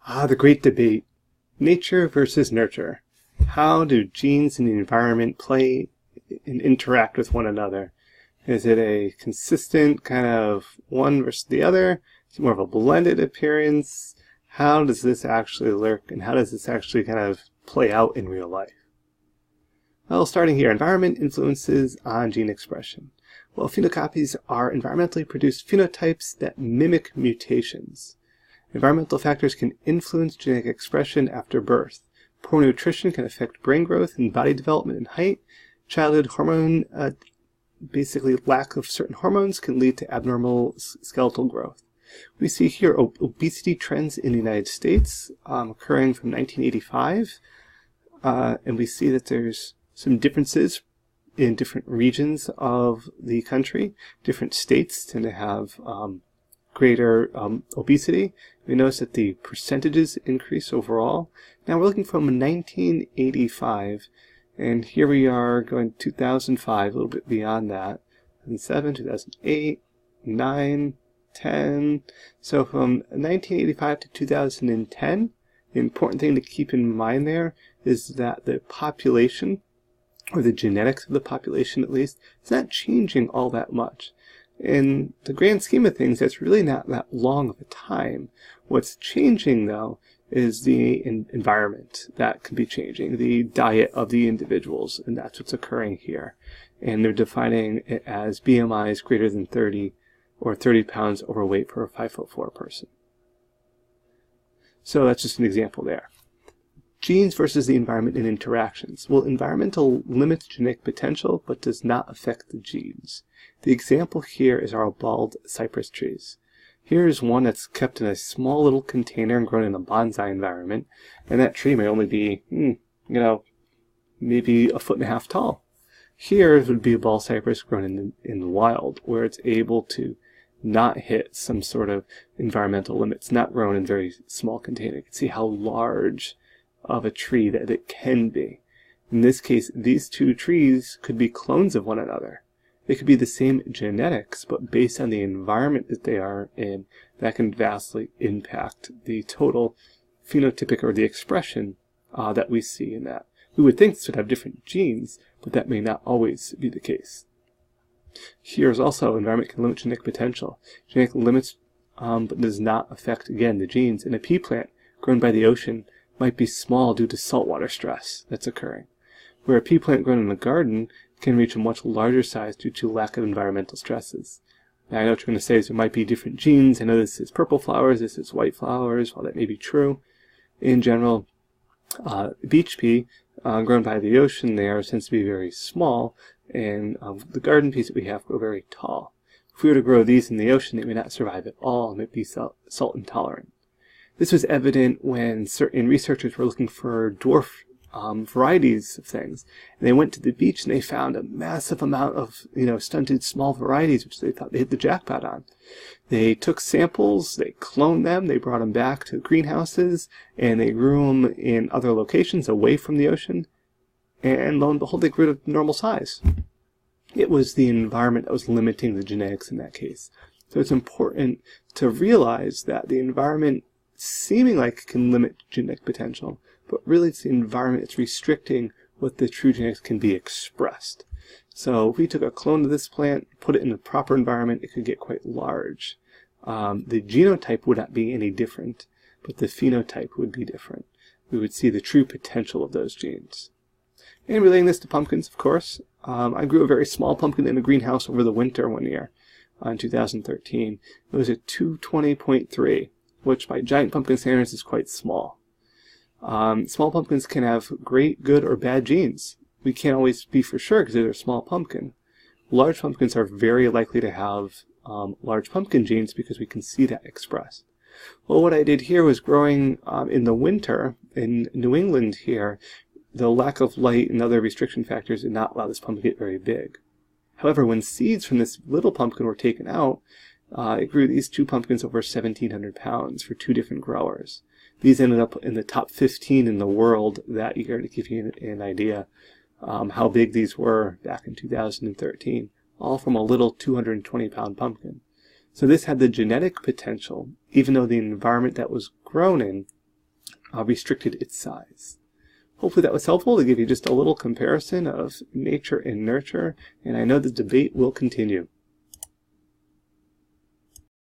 The great debate, nature versus nurture. How do genes and the environment play and interact with one another? Is it a consistent kind of one versus the other? Is it more of a blended appearance? How does this actually lurk, and how does this actually kind of play out in real life? Well, starting here, environment influences on gene expression. Well, phenocopies are environmentally produced phenotypes that mimic mutations. Environmental factors can influence genetic expression after birth. Poor nutrition can affect brain growth and body development and height. Childhood hormone, basically lack of certain hormones, can lead to abnormal skeletal growth. We see here obesity trends in the United States occurring from 1985, and we see that there's some differences in different regions of the country. Different states tend to have greater obesity. We notice that the percentages increase overall. Now we're looking from 1985, and here we are going 2005, a little bit beyond that, 2007, 2008, 9, 10. So from 1985 to 2010, the important thing to keep in mind there is that the population, or the genetics of the population at least, is not changing all that much. In the grand scheme of things, that's really not that long of a time. What's changing, though, is the environment that can be changing, the diet of the individuals, and that's what's occurring here. And they're defining it as BMIs greater than 30 or 30 pounds overweight for a 5'4" person. So that's just an example there. Genes versus the environment and interactions. Well, environmental limits genetic potential, but does not affect the genes. The example here is our bald cypress trees. Here is one that's kept in a small little container and grown in a bonsai environment, and that tree may only be, maybe 1.5 feet tall. Here would be a bald cypress grown in the wild, where it's able to not hit some sort of environmental limits, not grown in very small container. You can see how large of a tree that it can be. In this case, these two trees could be clones of one another. They could be the same genetics, but based on the environment that they are in, that can vastly impact the total phenotypic, or the expression that we see in that. We would think this would have different genes, but that may not always be the case. Here's also environment can limit genetic potential. Genetic limits, but does not affect, again, the genes. In a pea plant grown by the ocean might be small due to saltwater stress that's occurring, where a pea plant grown in a garden can reach a much larger size due to lack of environmental stresses. Now, I know what you're going to say is there might be different genes. I know this is purple flowers, this is white flowers. While that may be true, in general, beach pea grown by the ocean there tends to be very small, and the garden peas that we have grow very tall. If we were to grow these in the ocean, they may not survive at all and might be salt intolerant. This was evident when certain researchers were looking for dwarf varieties of things. And they went to the beach and they found a massive amount of, stunted small varieties, which they thought they hit the jackpot on. They took samples, they cloned them, they brought them back to greenhouses, and they grew them in other locations away from the ocean. And lo and behold, they grew to normal size. It was the environment that was limiting the genetics in that case. So it's important to realize that the environment seeming like it can limit genetic potential, but really it's the environment that's restricting what the true genetics can be expressed. So if we took a clone of this plant, put it in the proper environment, it could get quite large. The genotype would not be any different, but the phenotype would be different. We would see the true potential of those genes. And relating this to pumpkins, of course, I grew a very small pumpkin in a greenhouse over the winter one year in 2013. It was a 220.3, which by giant pumpkin standards is quite small. Small pumpkins can have great, good, or bad genes. We can't always be for sure because they're a small pumpkin. Large pumpkins are very likely to have large pumpkin genes because we can see that expressed. Well, what I did here was growing in the winter in New England here. The lack of light and other restriction factors did not allow this pumpkin to get very big. However, when seeds from this little pumpkin were taken out, it grew these two pumpkins over 1,700 pounds for two different growers. These ended up in the top 15 in the world that year, to give you an idea how big these were back in 2013, all from a little 220-pound pumpkin. So this had the genetic potential, even though the environment that was grown in restricted its size. Hopefully that was helpful to give you just a little comparison of nature and nurture, and I know the debate will continue.